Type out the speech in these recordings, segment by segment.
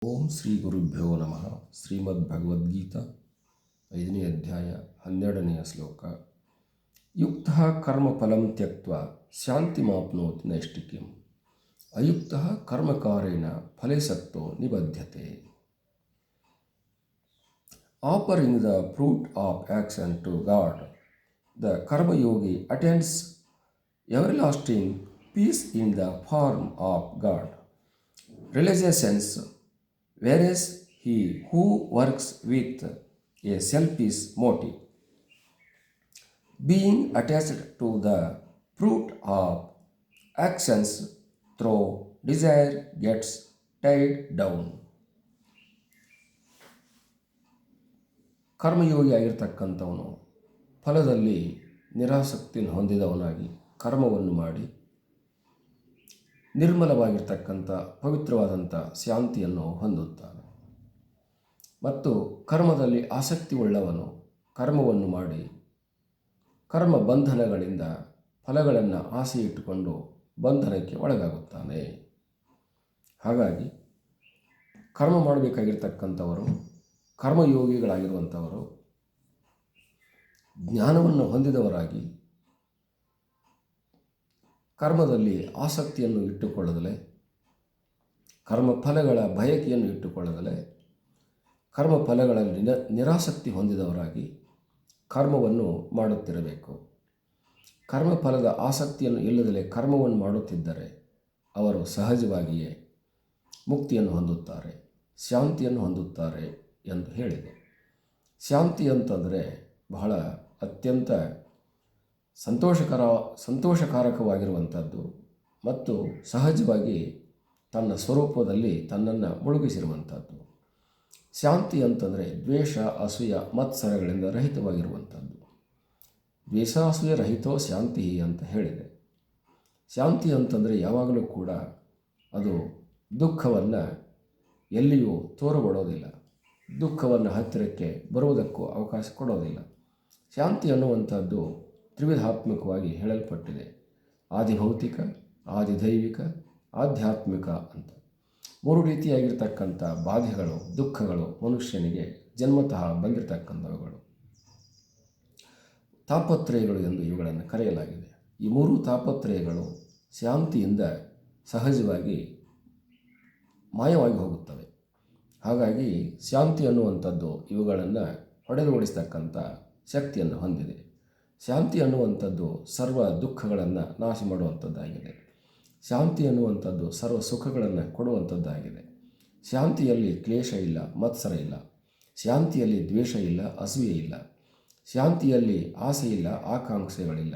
ಓಂ ಶ್ರೀ ಗುರುಭ್ಯೋ ನಮಃ. ಶ್ರೀಮದ್ ಭಗವದ್ಗೀತಾ 5ನೇ ಅಧ್ಯಾಯ 12ನೆಯ ಶ್ಲೋಕ. ಯುಕ್ತಃ ಕರ್ಮಫಲಂ ತ್ಯಕ್ತ್ವಾ ಶಾಂತಿಮಾಪ್ನೋತಿ ನೈಷ್ಠಿಕ್ಯಂ ಅಯುಕ್ತಃ ಕರ್ಮಕಾರೇಣ ಫಲೇ ಸಕ್ತೋ ನಿಬಧ್ಯತೆ. Offering the fruit of action to God, the karma yogi attains everlasting peace in the form of God realizations, whereas he who works with a selfish motive, being attached to the fruit of actions through desire, gets tied down. ಕರ್ಮಯೋಗಿ ಆಗಿರ್ತಕ್ಕಂಥವನು ಫಲದಲ್ಲಿ ನಿರಾಸಕ್ತಿಯನ್ನು ಹೊಂದಿದವನಾಗಿ ಕರ್ಮವನ್ನು ಮಾಡಿ ನಿರ್ಮಲವಾಗಿರ್ತಕ್ಕಂಥ ಪವಿತ್ರವಾದಂಥ ಶಾಂತಿಯನ್ನು ಹೊಂದುತ್ತಾನೆ. ಮತ್ತು ಕರ್ಮದಲ್ಲಿ ಆಸಕ್ತಿ ಉಳ್ಳವನು ಕರ್ಮವನ್ನು ಮಾಡಿ ಕರ್ಮ ಬಂಧನಗಳಿಂದ ಫಲಗಳನ್ನು ಆಸೆ ಇಟ್ಟುಕೊಂಡು ಬಂಧನಕ್ಕೆ ಒಳಗಾಗುತ್ತಾನೆ. ಹಾಗಾಗಿ ಕರ್ಮ ಮಾಡಬೇಕಾಗಿರ್ತಕ್ಕಂಥವರು ಕರ್ಮಯೋಗಿಗಳಾಗಿರುವಂಥವರು ಜ್ಞಾನವನ್ನು ಹೊಂದಿದವರಾಗಿ ಕರ್ಮದಲ್ಲಿ ಆಸಕ್ತಿಯನ್ನು ಇಟ್ಟುಕೊಳ್ಳದಲೇ, ಕರ್ಮಫಲಗಳ ಬಯಕೆಯನ್ನು ಇಟ್ಟುಕೊಳ್ಳದಲೇ, ಕರ್ಮಫಲಗಳಲ್ಲಿ ನಿರಾಸಕ್ತಿ ಹೊಂದಿದವರಾಗಿ ಕರ್ಮವನ್ನು ಮಾಡುತ್ತಿರಬೇಕು. ಕರ್ಮಫಲದ ಆಸಕ್ತಿಯನ್ನು ಇಲ್ಲದಲೇ ಕರ್ಮವನ್ನು ಮಾಡುತ್ತಿದ್ದರೆ ಅವರು ಸಹಜವಾಗಿಯೇ ಮುಕ್ತಿಯನ್ನು ಹೊಂದುತ್ತಾರೆ, ಶಾಂತಿಯನ್ನು ಹೊಂದುತ್ತಾರೆ ಎಂದು ಹೇಳಿದೆ. ಶಾಂತಿ ಅಂತಂದರೆ ಬಹಳ ಅತ್ಯಂತ ಸಂತೋಷಕಾರಕವಾಗಿರುವಂಥದ್ದು ಮತ್ತು ಸಹಜವಾಗಿ ತನ್ನ ಸ್ವರೂಪದಲ್ಲಿ ತನ್ನನ್ನು ಮುಳುಗಿಸಿರುವಂಥದ್ದು. ಶಾಂತಿ ಅಂತಂದರೆ ದ್ವೇಷ, ಅಸೂಯ, ಮತ್ಸರಗಳಿಂದ ರಹಿತವಾಗಿರುವಂಥದ್ದು. ದ್ವೇಷ, ಅಸೂಯ ರಹಿತೋ ಶಾಂತಿ ಅಂತ ಹೇಳಿದೆ. ಶಾಂತಿ ಅಂತಂದರೆ ಯಾವಾಗಲೂ ಕೂಡ ಅದು ದುಃಖವನ್ನು ಎಲ್ಲಿಯೂ ತೋರುಗೊಡೋದಿಲ್ಲ, ದುಃಖವನ್ನು ಹತ್ತಿರಕ್ಕೆ ಬರುವುದಕ್ಕೂ ಅವಕಾಶ ಕೊಡೋದಿಲ್ಲ. ಶಾಂತಿ ಅನ್ನುವಂಥದ್ದು ತ್ರಿವಿಧಾತ್ಮಕವಾಗಿ ಹೇಳಲ್ಪಟ್ಟಿದೆ. ಆದಿಭೌತಿಕ, ಆದಿದೈವಿಕ, ಆಧ್ಯಾತ್ಮಿಕ ಅಂತ 3 ರೀತಿಯಾಗಿರ್ತಕ್ಕಂಥ ಬಾಧೆಗಳು, ದುಃಖಗಳು ಮನುಷ್ಯನಿಗೆ ಜನ್ಮತಃ ಬಂದಿರತಕ್ಕಂಥವುಗಳು, ತಾಪತ್ರಯಗಳು ಎಂದು ಇವುಗಳನ್ನು ಕರೆಯಲಾಗಿದೆ. ಈ 3 ತಾಪತ್ರಯಗಳು ಶಾಂತಿಯಿಂದ ಸಹಜವಾಗಿ ಮಾಯವಾಗಿ ಹೋಗುತ್ತವೆ. ಹಾಗಾಗಿ ಶಾಂತಿ ಅನ್ನುವಂಥದ್ದು ಇವುಗಳನ್ನು ಹೊಡೆದು ಓಡಿಸ್ತಕ್ಕಂಥ ಶಕ್ತಿಯನ್ನು ಹೊಂದಿದೆ. ಶಾಂತಿ ಅನ್ನುವಂಥದ್ದು ಸರ್ವ ದುಃಖಗಳನ್ನು ನಾಶ ಮಾಡುವಂಥದ್ದಾಗಿದೆ. ಶಾಂತಿ ಅನ್ನುವಂಥದ್ದು ಸರ್ವ ಸುಖಗಳನ್ನು ಕೊಡುವಂಥದ್ದಾಗಿದೆ. ಶಾಂತಿಯಲ್ಲಿ ಕ್ಲೇಶ ಇಲ್ಲ, ಮತ್ಸರ ಇಲ್ಲ. ಶಾಂತಿಯಲ್ಲಿ ದ್ವೇಷ ಇಲ್ಲ, ಅಸೂಯೆ ಇಲ್ಲ. ಶಾಂತಿಯಲ್ಲಿ ಆಸೆ ಇಲ್ಲ, ಆಕಾಂಕ್ಷೆಗಳಿಲ್ಲ.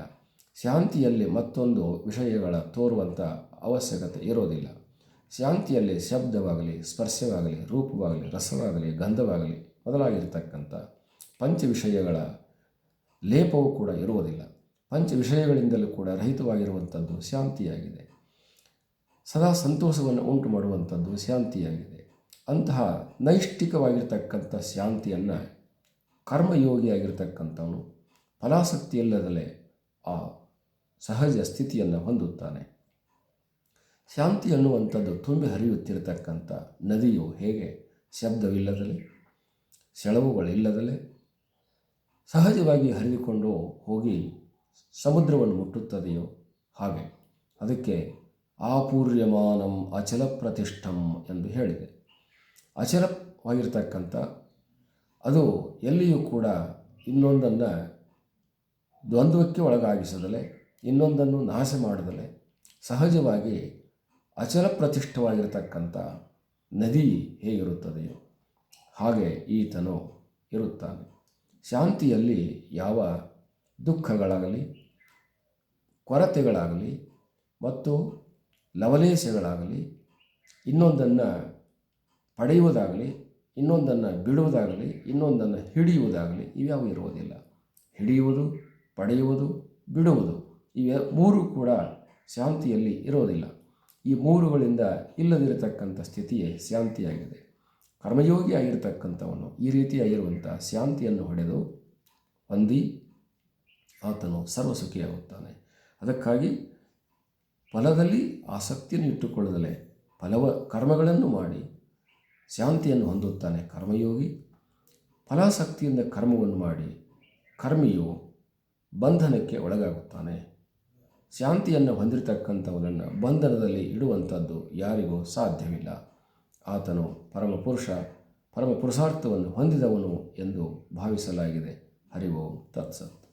ಶಾಂತಿಯಲ್ಲಿ ಮತ್ತೊಂದು ವಿಷಯಗಳ ತೋರುವಂಥ ಅವಶ್ಯಕತೆ ಇರೋದಿಲ್ಲ. ಶಾಂತಿಯಲ್ಲಿ ಶಬ್ದವಾಗಲಿ, ಸ್ಪರ್ಶವಾಗಲಿ, ರೂಪವಾಗಲಿ, ರಸವಾಗಲಿ, ಗಂಧವಾಗಲಿ ಮೊದಲಾಗಿರ್ತಕ್ಕಂಥ ಪಂಚ ವಿಷಯಗಳ ಲೇಪವೂ ಕೂಡ ಇರುವುದಿಲ್ಲ. ಪಂಚ ವಿಷಯಗಳಿಂದಲೂ ಕೂಡ ರಹಿತವಾಗಿರುವಂಥದ್ದು ಶಾಂತಿಯಾಗಿದೆ. ಸದಾ ಸಂತೋಷವನ್ನು ಉಂಟು ಮಾಡುವಂಥದ್ದು ಶಾಂತಿಯಾಗಿದೆ. ಅಂತಹ ನೈಷ್ಠಿಕವಾಗಿರ್ತಕ್ಕಂಥ ಶಾಂತಿಯನ್ನು ಕರ್ಮಯೋಗಿಯಾಗಿರ್ತಕ್ಕಂಥವನು ಫಲಾಸಕ್ತಿ ಇಲ್ಲದಲೇ ಆ ಸಹಜ ಸ್ಥಿತಿಯನ್ನು ಹೊಂದುತ್ತಾನೆ. ಶಾಂತಿ ಅನ್ನುವಂಥದ್ದು ತುಂಬಿ ಹರಿಯುತ್ತಿರತಕ್ಕಂಥ ನದಿಯು ಹೇಗೆ ಶಬ್ದವಿಲ್ಲದಲೇ, ಸೆಳವುಗಳಿಲ್ಲದಲೇ ಸಹಜವಾಗಿ ಹರಿದುಕೊಂಡು ಹೋಗಿ ಸಮುದ್ರವನ್ನು ಮುಟ್ಟುತ್ತದೆಯೋ ಹಾಗೆ ಅದಕ್ಕೆ ಆಪೂರ್ಯಮಾನಂ ಅಚಲ ಪ್ರತಿಷ್ಠಂ ಎಂದು ಹೇಳಿದೆ. ಅಚಲವಾಗಿರ್ತಕ್ಕಂಥ ಅದು ಎಲ್ಲಿಯೂ ಕೂಡ ಇನ್ನೊಂದನ್ನು ದ್ವಂದ್ವಕ್ಕೆ ಒಳಗಾಗಿಸದಲೇ, ಇನ್ನೊಂದನ್ನು ನಾಶ ಮಾಡದಲೇ ಸಹಜವಾಗಿ ಅಚಲ ಪ್ರತಿಷ್ಠವಾಗಿರತಕ್ಕಂಥ ನದಿ ಹೇಗಿರುತ್ತದೆಯೋ ಹಾಗೆ ಈತನು ಇರುತ್ತಾನೆ. ಶಾಂತಿಯಲ್ಲಿ ಯಾವ ದುಃಖಗಳಾಗಲಿ, ಕೊರತೆಗಳಾಗಲಿ ಮತ್ತು ಲವಲೇಶಗಳಾಗಲಿ, ಇನ್ನೊಂದನ್ನು ಪಡೆಯುವುದಾಗಲಿ, ಇನ್ನೊಂದನ್ನು ಬಿಡುವುದಾಗಲಿ, ಇನ್ನೊಂದನ್ನು ಹಿಡಿಯುವುದಾಗಲಿ ಇವ್ಯಾವು ಇರುವುದಿಲ್ಲ. ಹಿಡಿಯುವುದು, ಪಡೆಯುವುದು, ಬಿಡುವುದು ಇವೆ 3 ಕೂಡ ಶಾಂತಿಯಲ್ಲಿ ಇರೋದಿಲ್ಲ. ಈ 3ಗಳಿಂದ ಇಲ್ಲದಿರತಕ್ಕಂಥ ಸ್ಥಿತಿಯೇ ಶಾಂತಿಯಾಗಿದೆ. ಕರ್ಮಯೋಗಿ ಆಗಿರ್ತಕ್ಕಂಥವನು ಈ ರೀತಿಯಾಗಿರುವಂಥ ಶಾಂತಿಯನ್ನು ಹೊಂದಿ ಆತನು ಸರ್ವಸುಖಿಯಾಗುತ್ತಾನೆ. ಅದಕ್ಕಾಗಿ ಫಲದಲ್ಲಿ ಆಸಕ್ತಿಯನ್ನು ಇಟ್ಟುಕೊಳ್ಳದಲೇ ಕರ್ಮಗಳನ್ನು ಮಾಡಿ ಶಾಂತಿಯನ್ನು ಹೊಂದುತ್ತಾನೆ ಕರ್ಮಯೋಗಿ. ಫಲಾಸಕ್ತಿಯಿಂದ ಕರ್ಮವನ್ನು ಮಾಡಿ ಕರ್ಮಿಯು ಬಂಧನಕ್ಕೆ ಒಳಗಾಗುತ್ತಾನೆ. ಶಾಂತಿಯನ್ನು ಹೊಂದಿರತಕ್ಕಂಥವನನ್ನು ಬಂಧನದಲ್ಲಿ ಇಡುವಂಥದ್ದು ಯಾರಿಗೂ ಸಾಧ್ಯವಿಲ್ಲ. ಆತನು ಪರಮ ಪುರುಷಾರ್ಥವನ್ನು ಹೊಂದಿದವನು ಎಂದು ಭಾವಿಸಲಾಗಿದೆ. ಹರಿ ಓಂ ತತ್ಸತ್.